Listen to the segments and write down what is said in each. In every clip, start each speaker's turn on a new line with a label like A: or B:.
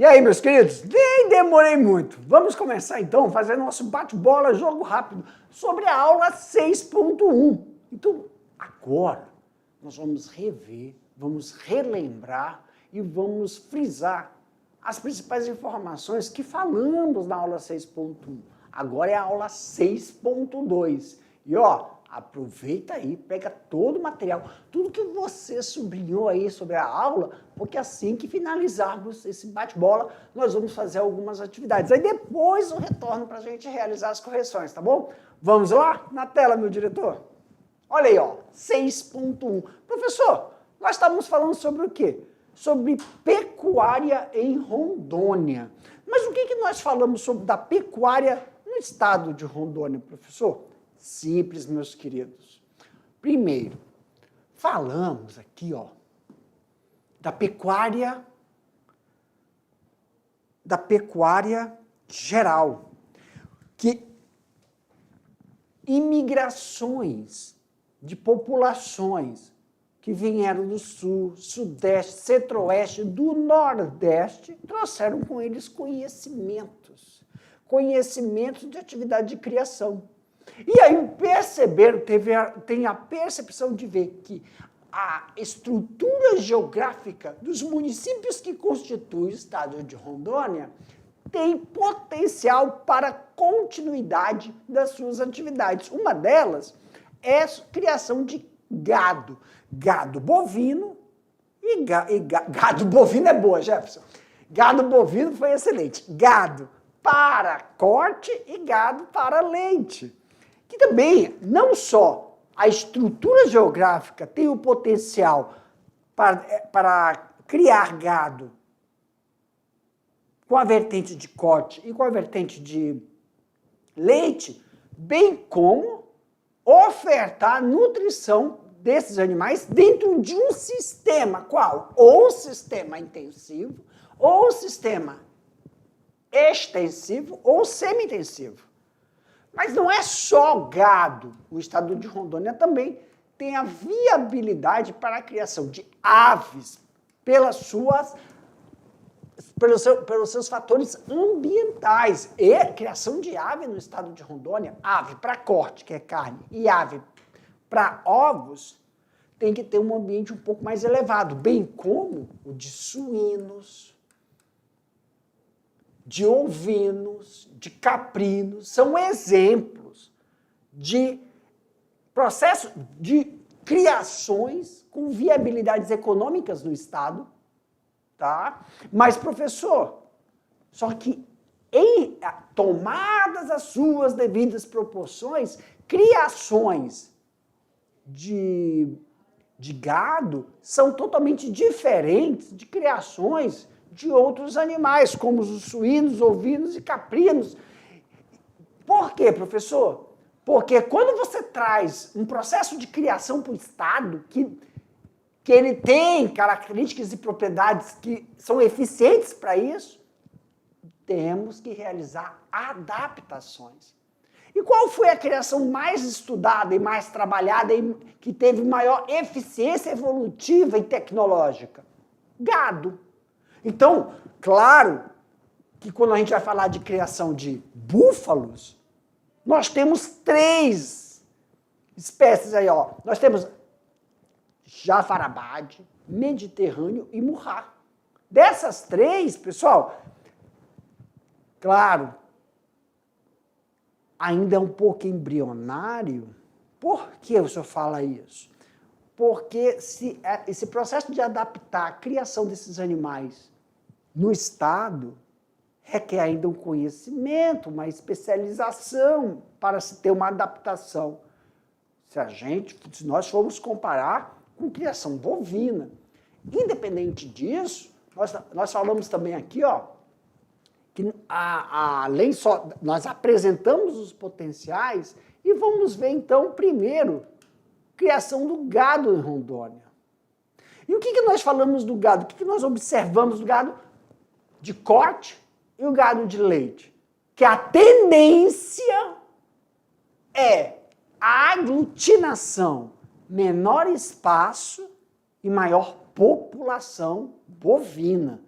A: E aí, meus queridos, nem demorei muito. Vamos começar então a fazer nosso bate-bola, jogo rápido, sobre a aula 6.1. Então, agora, nós vamos rever, vamos relembrar e vamos frisar as principais informações que falamos na aula 6.1. Agora é a aula 6.2. E ó, aproveita aí, pega todo o material, tudo que você sublinhou aí sobre a aula, porque assim que finalizarmos esse bate-bola, nós vamos fazer algumas atividades. Aí depois eu retorno para a gente realizar as correções, tá bom? Vamos lá? Na tela, meu diretor. Olha aí, ó, 6.1. Professor, nós estávamos falando sobre o quê? Sobre pecuária em Rondônia. Mas o que nós falamos sobre da pecuária no estado de Rondônia, professor? Simples, meus queridos. Primeiro, falamos aqui, ó, da pecuária geral, que imigrações de populações que vieram do sul, sudeste, centro-oeste, do nordeste, trouxeram com eles conhecimentos de atividade de criação. E aí perceberam, tem a percepção de ver que a estrutura geográfica dos municípios que constituem o estado de Rondônia tem potencial para continuidade das suas atividades. Uma delas é a criação de gado. Gado bovino e gado bovino é boa, Jefferson. Gado bovino foi excelente. Gado para corte e gado para leite. Que também, não só a estrutura geográfica tem o potencial para criar gado com a vertente de corte e com a vertente de leite, bem como ofertar nutrição desses animais dentro de um sistema, qual? Ou sistema intensivo, ou sistema extensivo, ou semi-intensivo. Mas não é só gado. O estado de Rondônia também tem a viabilidade para a criação de aves pelos seus fatores ambientais. E a criação de ave no estado de Rondônia, ave para corte, que é carne, e ave para ovos, tem que ter um ambiente um pouco mais elevado, bem como o de suínos, de ovinos, de caprinos, são exemplos de processos de criações com viabilidades econômicas no estado, tá? Mas, professor, só que em tomadas as suas devidas proporções, criações de gado são totalmente diferentes de criações de outros animais, como os suínos, ovinos e caprinos. Por quê, professor? Porque quando você traz um processo de criação para o estado, que ele tem características e propriedades que são eficientes para isso, temos que realizar adaptações. E qual foi a criação mais estudada e mais trabalhada e que teve maior eficiência evolutiva e tecnológica? Gado. Então, claro que quando a gente vai falar de criação de búfalos, nós temos 3 espécies aí, ó. Nós temos Jafarabade, Mediterrâneo e Murrá. Dessas 3, pessoal, claro, ainda é um pouco embrionário. Por que o senhor fala isso? Porque esse processo de adaptar a criação desses animais no estado requer ainda um conhecimento, uma especialização para se ter uma adaptação. Se nós formos comparar com criação bovina. Independente disso, nós falamos também aqui, ó, que além só, nós apresentamos os potenciais e vamos ver então, primeiro, criação do gado em Rondônia. E o que nós falamos do gado? O que nós observamos do gado de corte e o gado de leite? Que a tendência é a aglutinação, menor espaço e maior população bovina.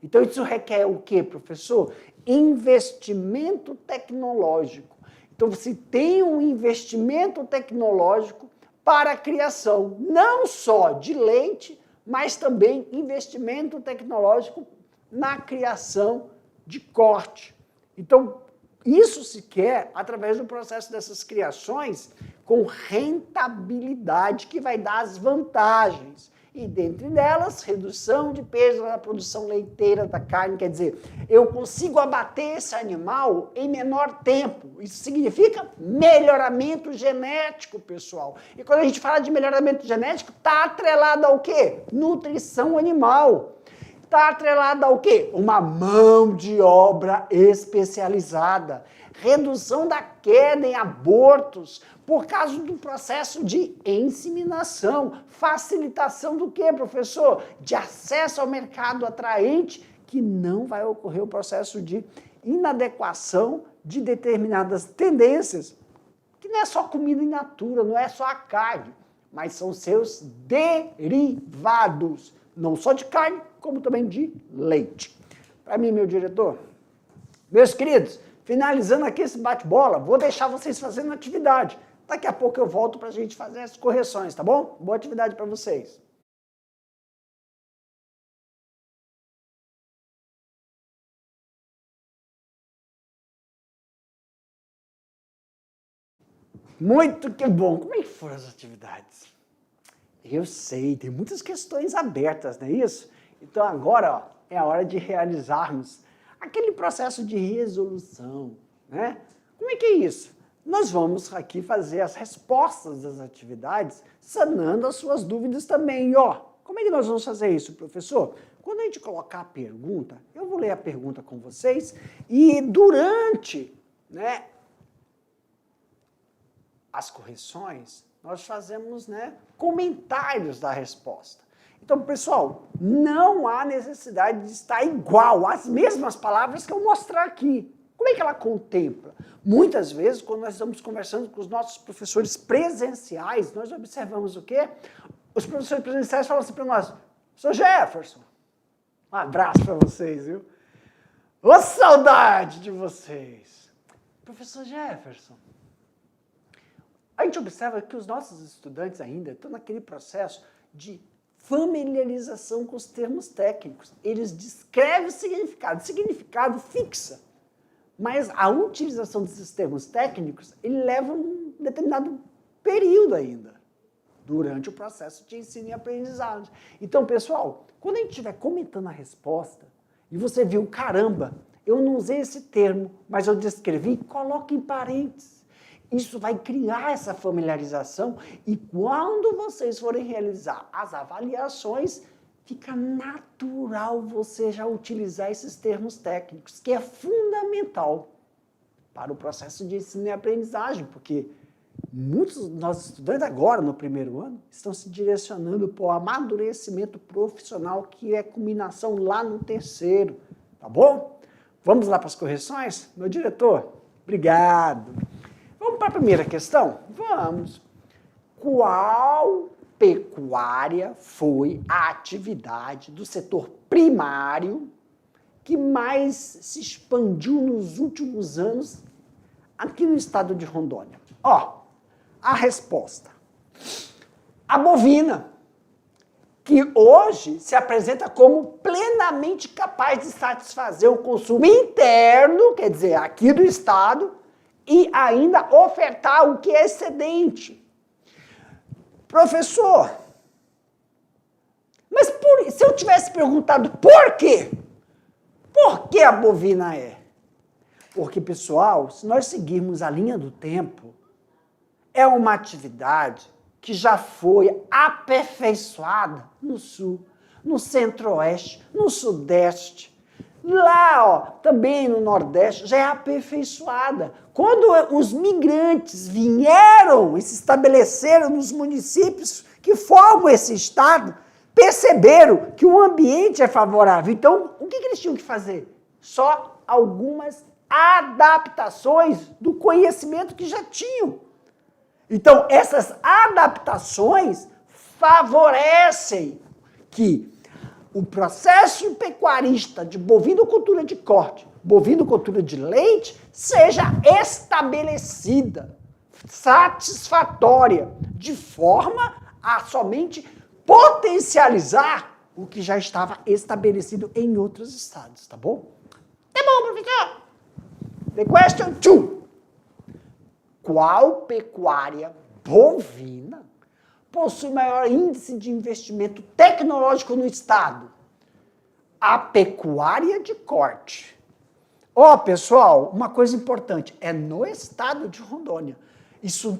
A: Então, isso requer o quê, professor? Investimento tecnológico. Então, você tem um investimento tecnológico para a criação, não só de leite, mas também investimento tecnológico na criação de corte. Então, isso se quer através do processo dessas criações com rentabilidade, que vai dar as vantagens. E dentre delas, redução de perda na produção leiteira da carne, quer dizer, eu consigo abater esse animal em menor tempo. Isso significa melhoramento genético, pessoal. E quando a gente fala de melhoramento genético, está atrelado ao quê? Nutrição animal. Está atrelada ao quê? Uma mão de obra especializada. Redução da queda em abortos por causa do processo de inseminação. Facilitação do quê, professor? De acesso ao mercado atraente, que não vai ocorrer o processo de inadequação de determinadas tendências, que não é só comida in natura, não é só a carne, mas são seus derivados, não só de carne, como também de leite. Para mim, meu diretor, meus queridos, finalizando aqui esse bate-bola, vou deixar vocês fazendo atividade. Daqui a pouco eu volto para a gente fazer as correções, tá bom? Boa atividade para vocês. Muito que bom. Como é que foram as atividades? Eu sei, tem muitas questões abertas, não é isso? Então agora, ó, é a hora de realizarmos aquele processo de resolução, né? Como é que é isso? Nós vamos aqui fazer as respostas das atividades, sanando as suas dúvidas também. E, ó, como é que nós vamos fazer isso, professor? Quando a gente colocar a pergunta, eu vou ler a pergunta com vocês e durante, né, as correções, nós fazemos, né, comentários da resposta. Então, pessoal, não há necessidade de estar igual às mesmas palavras que eu mostrar aqui. Como é que ela contempla? Muitas vezes, quando nós estamos conversando com os nossos professores presenciais, nós observamos o quê? Os professores presenciais falam assim para nós: "Sr. Jefferson, um abraço para vocês, viu? Ô, saudade de vocês! Professor Jefferson, a gente observa que os nossos estudantes ainda estão naquele processo de familiarização com os termos técnicos. Eles descrevem o significado fixa, mas a utilização desses termos técnicos, ele leva um determinado período ainda, durante o processo de ensino e aprendizagem. Então, pessoal, quando a gente estiver comentando a resposta, e você viu, caramba, eu não usei esse termo, mas eu descrevi, coloque em parênteses. Isso vai criar essa familiarização e quando vocês forem realizar as avaliações, fica natural você já utilizar esses termos técnicos, que é fundamental para o processo de ensino e aprendizagem, porque muitos dos nossos estudantes agora, no primeiro ano, estão se direcionando para o amadurecimento profissional, que é culminação lá no terceiro, tá bom? Vamos lá para as correções? Meu diretor, obrigado. Vamos para a primeira questão? Vamos. Qual pecuária foi a atividade do setor primário que mais se expandiu nos últimos anos aqui no estado de Rondônia? Ó, a resposta: a bovina, que hoje se apresenta como plenamente capaz de satisfazer o consumo interno, quer dizer, aqui do estado, e ainda ofertar o que é excedente. Professor, mas se eu tivesse perguntado por quê? Por que a bovina é? Porque, pessoal, se nós seguirmos a linha do tempo, é uma atividade que já foi aperfeiçoada no sul, no centro-oeste, no sudeste. Lá, ó, também no Nordeste, já é aperfeiçoada. Quando os migrantes vieram e se estabeleceram nos municípios que formam esse estado, perceberam que o ambiente é favorável. Então, o que eles tinham que fazer? Só algumas adaptações do conhecimento que já tinham. Então, essas adaptações favorecem que o processo pecuarista de bovinocultura de corte, bovinocultura de leite, seja estabelecida, satisfatória, de forma a somente potencializar o que já estava estabelecido em outros estados, tá bom? Tá bom, professor. The question 2. Qual pecuária bovina possui maior índice de investimento tecnológico no estado? A pecuária de corte. Ó, pessoal, uma coisa importante, é no estado de Rondônia. Isso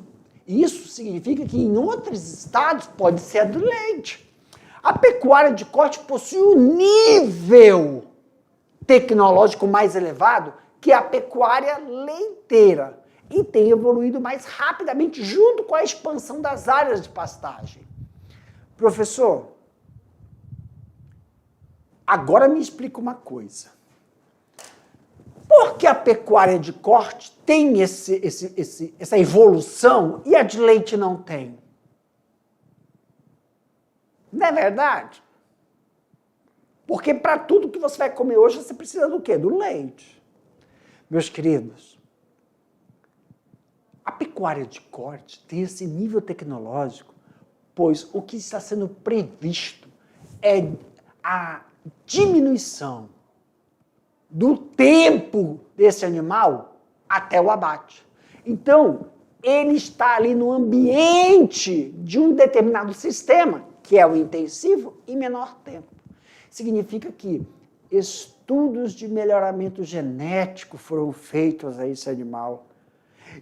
A: significa que em outros estados pode ser a do leite. A pecuária de corte possui um nível tecnológico mais elevado que a pecuária leiteira e tem evoluído mais rapidamente junto com a expansão das áreas de pastagem. Professor, agora me explica uma coisa. Por que a pecuária de corte tem essa evolução e a de leite não tem? Não é verdade? Porque para tudo que você vai comer hoje, você precisa do quê? Do leite. Meus queridos, a pecuária de corte tem esse nível tecnológico, pois o que está sendo previsto é a diminuição do tempo desse animal até o abate. Então, ele está ali no ambiente de um determinado sistema, que é o intensivo, em menor tempo. Significa que estudos de melhoramento genético foram feitos a esse animal.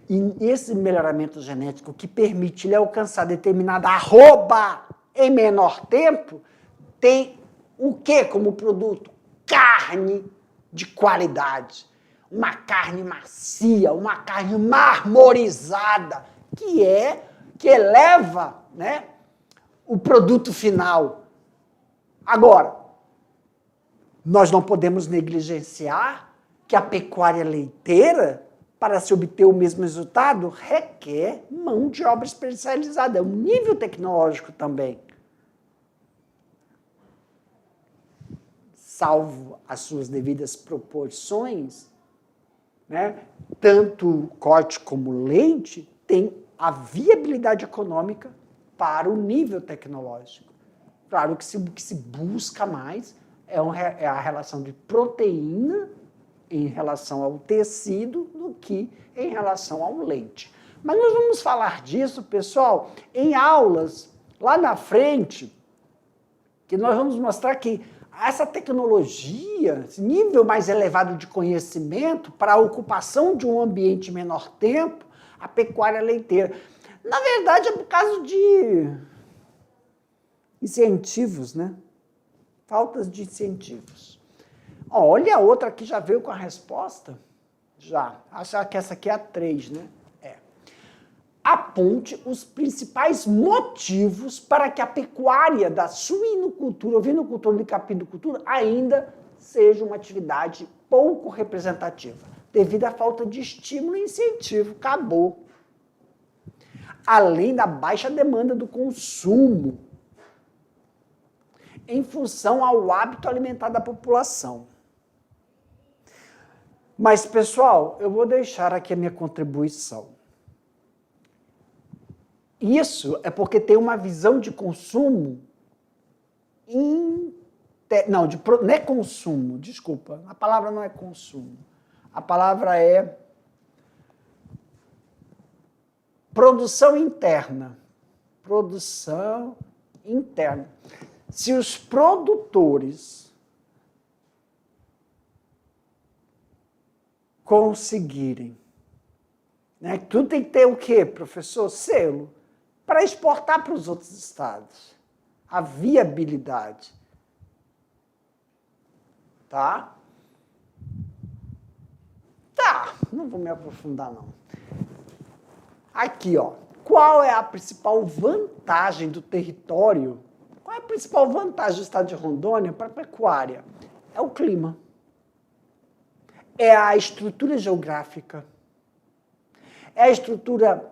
A: E esse melhoramento genético que permite ele alcançar determinada arroba em menor tempo, tem o que como produto? Carne de qualidade. Uma carne macia, uma carne marmorizada, que eleva, né, o produto final. Agora, nós não podemos negligenciar que a pecuária leiteira, para se obter o mesmo resultado, requer mão de obra especializada, é um nível tecnológico também. Salvo as suas devidas proporções, né, tanto corte como leite tem a viabilidade econômica para o nível tecnológico. Claro que o que se busca mais é a relação de proteína em relação ao tecido do que em relação ao leite. Mas nós vamos falar disso, pessoal, em aulas lá na frente, que nós vamos mostrar que essa tecnologia, esse nível mais elevado de conhecimento para a ocupação de um ambiente em menor tempo, a pecuária leiteira. Na verdade, é por causa de incentivos, né? Faltas de incentivos. Olha, a outra aqui já veio com a resposta. Já. Acho que essa aqui é a 3, né? É. Aponte os principais motivos para que a pecuária da suinocultura, ovinocultura e caprinocultura ainda seja uma atividade pouco representativa, devido à falta de estímulo e incentivo. Acabou. Além da baixa demanda do consumo, em função ao hábito alimentar da população. Mas, pessoal, eu vou deixar aqui a minha contribuição. Isso é porque tem uma visão de consumo não é consumo, desculpa, a palavra não é consumo. A palavra é produção interna. Produção interna. Se os produtores conseguirem, né, tudo tem que ter o quê, professor? Selo, para exportar para os outros estados. A viabilidade. Tá? Tá, não vou me aprofundar, não. Aqui, ó. Qual é a principal vantagem do território? Qual é a principal vantagem do estado de Rondônia para a pecuária? É o clima. É a estrutura geográfica. É a estrutura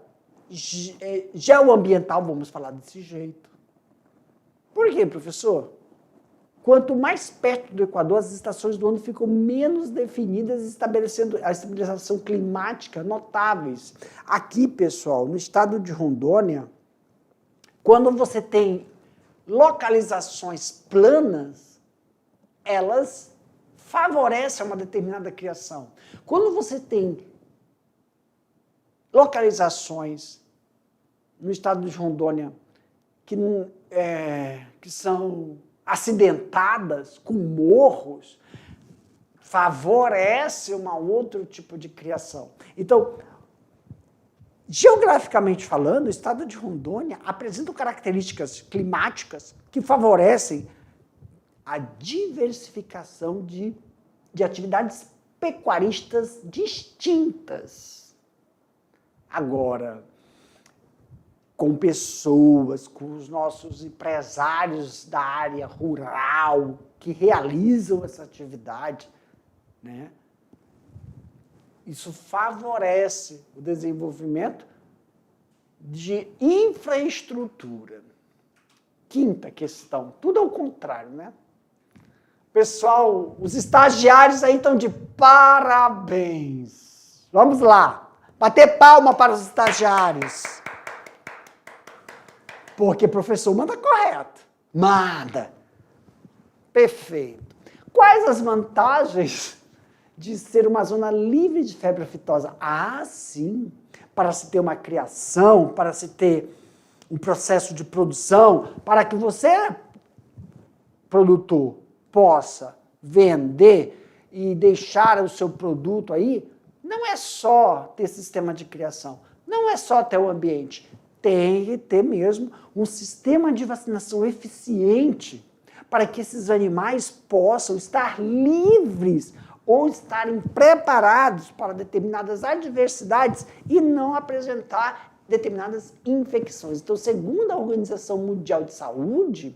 A: geoambiental, vamos falar desse jeito. Por quê, professor? quanto mais perto do Equador, as estações do ano ficam menos definidas, estabelecendo a estabilização climática notáveis. Aqui, pessoal, no estado de Rondônia, quando você tem localizações planas, elas favorecem uma determinada criação. Quando você tem localizações no estado de Rondônia que são acidentadas, com morros, favorece um outro tipo de criação. Então, geograficamente falando, o estado de Rondônia apresenta características climáticas que favorecem a diversificação de atividades pecuaristas distintas. Agora, com pessoas, com os nossos empresários da área rural que realizam essa atividade, né? Isso favorece o desenvolvimento de infraestrutura. Quinta questão, tudo ao contrário, né? Pessoal, os estagiários aí estão de parabéns. Vamos lá, bater palma para os estagiários. Porque o professor manda correto. Manda. Perfeito. Quais as vantagens de ser uma zona livre de febre aftosa? Ah, sim. Para se ter uma criação, para se ter um processo de produção, para que você, produtor, possa vender e deixar o seu produto aí, não é só ter sistema de criação, não é só ter o ambiente. Tem que ter mesmo um sistema de vacinação eficiente para que esses animais possam estar livres ou estarem preparados para determinadas adversidades e não apresentar determinadas infecções. Então, segundo a Organização Mundial de Saúde,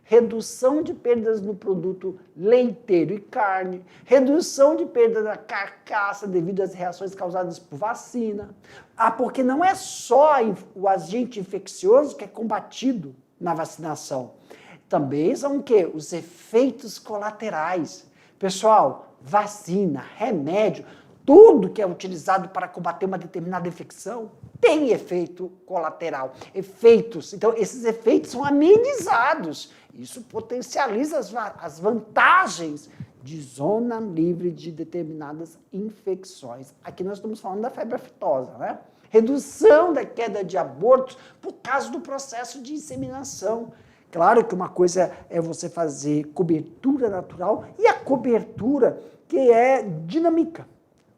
A: redução de perdas no produto leiteiro e carne, redução de perda da carcaça devido às reações causadas por vacina. Porque não é só o agente infeccioso que é combatido na vacinação. Também são o quê? Os efeitos colaterais. Pessoal, vacina, remédio, tudo que é utilizado para combater uma determinada infecção tem efeito colateral. Efeitos. Então, esses efeitos são amenizados. Isso potencializa as vantagens de zona livre de determinadas infecções. Aqui nós estamos falando da febre aftosa, né? Redução da queda de abortos por causa do processo de inseminação. Claro que uma coisa é você fazer cobertura natural e a cobertura que é dinâmica.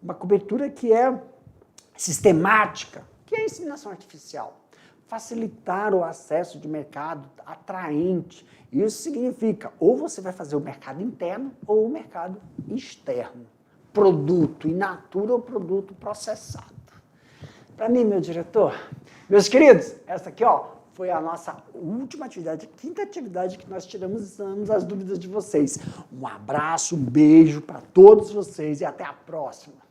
A: Uma cobertura que é sistemática, que é a inseminação artificial. Facilitar o acesso de mercado atraente. Isso significa ou você vai fazer o mercado interno ou o mercado externo. Produto in natura ou produto processado. Para mim, meu diretor, meus queridos, essa aqui foi a nossa última atividade, a quinta atividade que nós tiramos as dúvidas de vocês. Um abraço, um beijo para todos vocês e até a próxima.